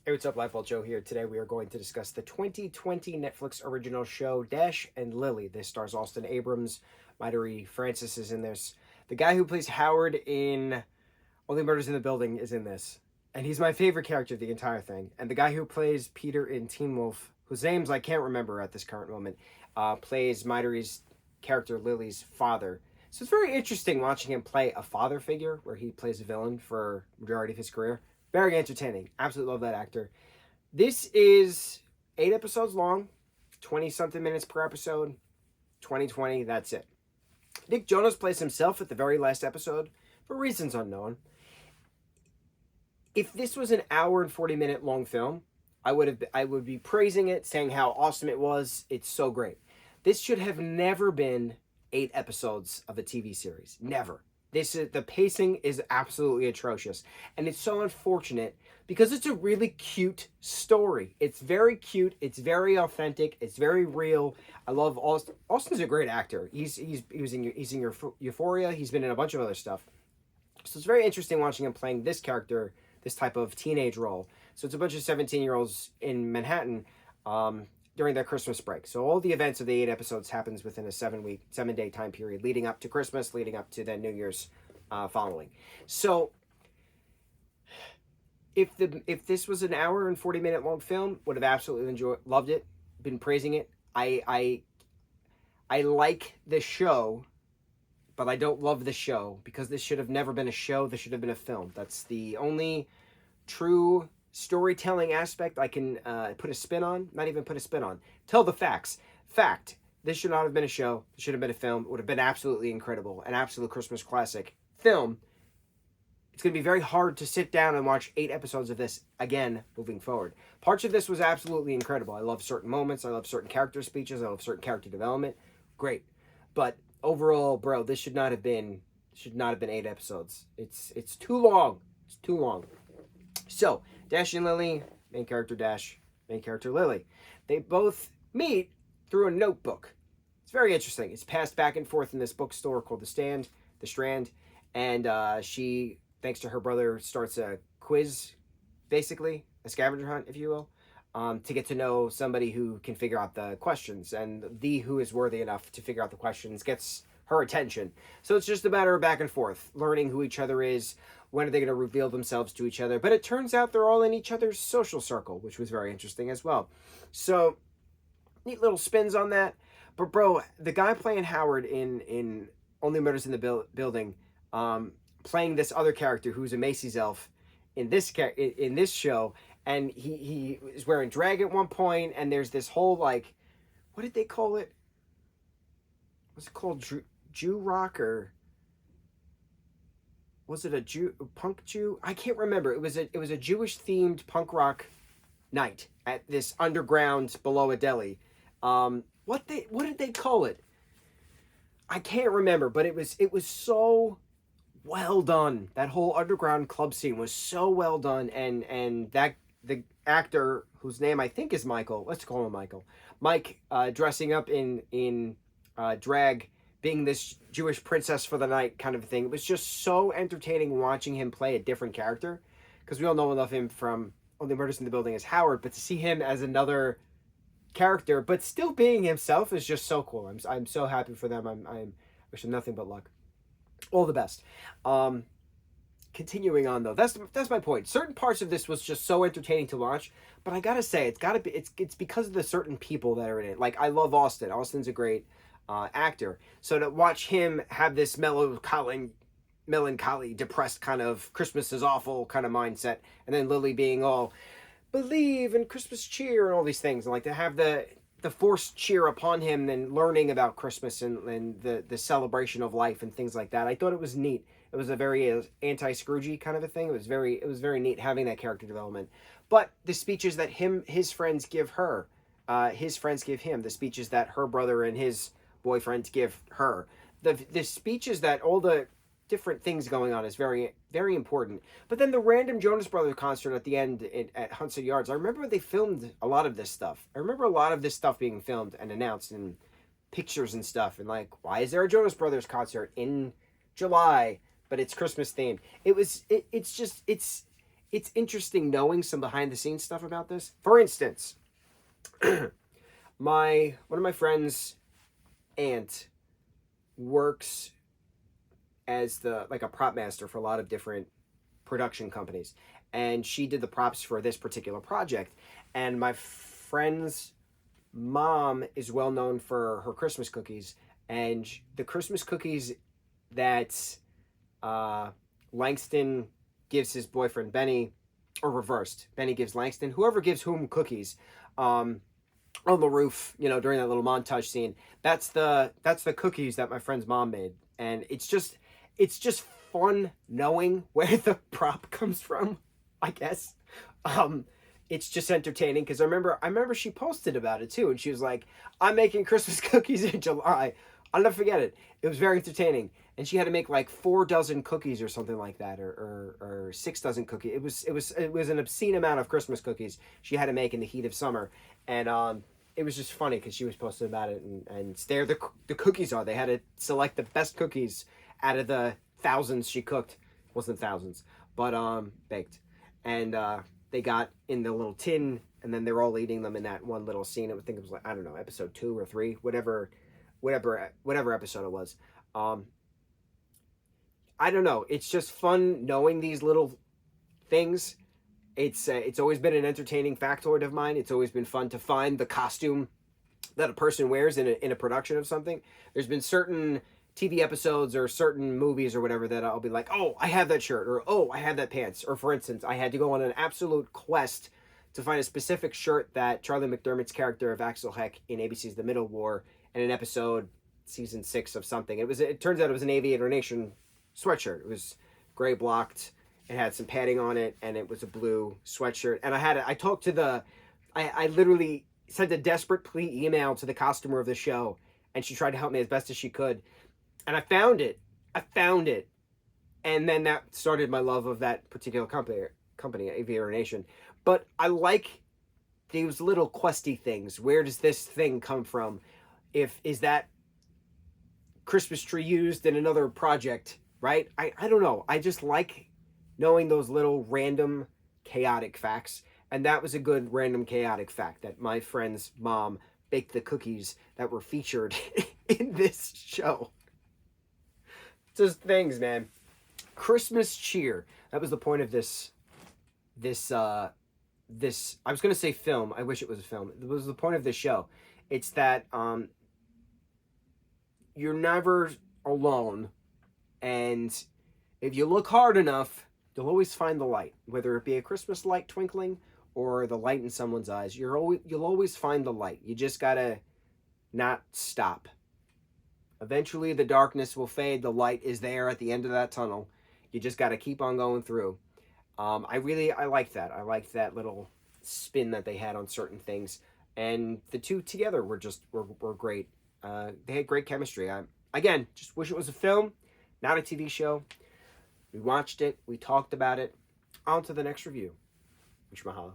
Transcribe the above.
Hey, what's up, lightboltjoe here. Today we are going to discuss the 2020 Netflix original show, Dash and Lily. This stars Austin Abrams. Mytery Francis is in this. The guy who plays Howard in Only Murders in the Building is in this. And he's my favorite character of the entire thing. And the guy who plays Peter in Teen Wolf, whose names I can't remember at this current moment, plays Mytery's character, Lily's father. So it's very interesting watching him play a father figure where he plays a villain for majority of his career. Very entertaining. Absolutely love that actor. This is 8 episodes long, 20-something minutes per episode, 2020, that's it. Nick Jonas plays himself at the very last episode for reasons unknown. If this was an hour and 40-minute long film, I would be praising it, saying how awesome it was. It's so great. This should have never been 8 episodes of a TV series. Never. The pacing is absolutely atrocious, and it's so unfortunate because it's a really cute story. It's very cute. It's very authentic. It's very real. I love Austin. Austin's a great actor. He's in Euphoria. He's been in a bunch of other stuff. So it's very interesting watching him playing this character, this type of teenage role. So it's a bunch of 17-year-olds in Manhattan during their Christmas break. So all the events of the 8 episodes happens within a 7-day time period, leading up to Christmas, leading up to then New Year's following. So if this was an hour and 40-minute long film, would have absolutely loved it, been praising it. I like the show, but I don't love the show because this should have never been a show. This should have been a film. That's the only true storytelling aspect I can put a spin on. Not even put a spin on. Tell the facts. Fact. This should not have been a show. It should have been a film. It would have been absolutely incredible. An absolute Christmas classic. Film. It's going to be very hard to sit down and watch 8 episodes of this again moving forward. Parts of this was absolutely incredible. I love certain moments. I love certain character speeches. I love certain character development. Great. But overall, bro, this should not have been 8 episodes. It's too long. It's too long. So, Dash and Lily, main character Dash, main character Lily. They both meet through a notebook. It's very interesting. It's passed back and forth in this bookstore called The Strand, and she, thanks to her brother, starts a quiz, basically, a scavenger hunt, if you will, to get to know somebody who can figure out the questions, and who is worthy enough to figure out the questions gets her attention. So it's just a matter of back and forth, learning who each other is. When are they going to reveal themselves to each other? But it turns out they're all in each other's social circle, which was very interesting as well. So, neat little spins on that. But bro, the guy playing Howard in Only Murders in the Building, playing this other character who's a Macy's elf in this show, and he is wearing drag at one point, and there's this whole, like, what did they call it? What's it called? Jew rock, or was it a punk Jew? I can't remember. It was a Jewish themed punk rock night at this underground below a deli. What did they call it? I can't remember, but it was so well done. That whole underground club scene was so well done, and that the actor whose name I think is Michael. Let's call him Michael. Mike dressing up in drag, being this Jewish princess for the night kind of thing. It was just so entertaining watching him play a different character, because we all know of him from Only Murders in the Building as Howard, but to see him as another character, but still being himself, is just so cool. I'm so happy for them. I wish him nothing but luck. All the best. Continuing on though, that's my point. Certain parts of this was just so entertaining to watch, but I gotta say, it's because of the certain people that are in it. Like, I love Austin. Austin's a great actor. So to watch him have this melancholy, depressed kind of Christmas is awful kind of mindset, and then Lily being all believe and Christmas cheer and all these things, and like to have the forced cheer upon him and learning about Christmas and the celebration of life and things like that. I thought it was neat. It was a very anti-Scroogey kind of a thing. It was very neat having that character development. But the speeches that his friends give her, his friends give him, the speeches that her brother and his boyfriend give her, the speeches that all the different things going on is very, very important. But then the random Jonas Brothers concert at the end at Hudson Yards, I remember they filmed a lot of this stuff. I remember a lot of this stuff being filmed and announced in pictures and stuff. And like, why is there a Jonas Brothers concert in July, but it's Christmas themed? It's it's interesting knowing some behind the scenes stuff about this. For instance, one of my friends' aunt works as like a prop master for a lot of different production companies, and she did the props for this particular project. And my friend's mom is well known for her Christmas cookies, and the Christmas cookies that Langston gives his boyfriend Benny, or reversed, Benny gives Langston, whoever gives whom cookies, on the roof, during that little montage scene. That's the cookies that my friend's mom made, and it's just fun knowing where the prop comes from, I guess. It's just entertaining because I remember she posted about it too, and she was like, "I'm making Christmas cookies in July." I'll never forget it. It was very entertaining, and she had to make like 4 dozen cookies or something like that, or 6 dozen cookies. It was an obscene amount of Christmas cookies she had to make in the heat of summer, and it was just funny because she was posting about it, and there the cookies are. They had to select the best cookies out of the thousands she cooked. It wasn't thousands, but baked, and they got in the little tin, and then they're all eating them in that one little scene. I think it was like, I don't know, episode 2 or 3, whatever episode it was. I don't know. It's just fun knowing these little things. It's always been an entertaining factoid of mine. It's always been fun to find the costume that a person wears in a production of something. There's been certain TV episodes or certain movies or whatever that I'll be like, oh, I have that shirt, or oh, I have that pants. Or for instance, I had to go on an absolute quest to find a specific shirt that Charlie McDermott's character of Axel Heck in ABC's The Middle wore in an episode, season 6 of something. It turns out it was an Aviator Nation sweatshirt. It was gray blocked. It had some padding on it, and it was a blue sweatshirt. And I literally sent a desperate plea email to the costumer of the show, and she tried to help me as best as she could. And I found it. And then that started my love of that particular company, Aviator Nation. But I like these little questy things. Where does this thing come from? Is that Christmas tree used in another project, right? I don't know. I just like knowing those little random chaotic facts. And that was a good random chaotic fact, that my friend's mom baked the cookies that were featured in this show. Just things, man. Christmas cheer. That was the point of this I was going to say film. I wish it was a film. It was the point of this show. It's that you're never alone, and if you look hard enough, you'll always find the light. Whether it be a Christmas light twinkling or the light in someone's eyes, you'll always find the light. You just gotta not stop. Eventually the darkness will fade. The light is there at the end of that tunnel. You just got to keep on going through. I like that. I like that little spin that they had on certain things. And the two together were great. They had great chemistry. Again, just wish it was a film, not a TV show. We watched it. We talked about it. On to the next review. Mucho mahalo.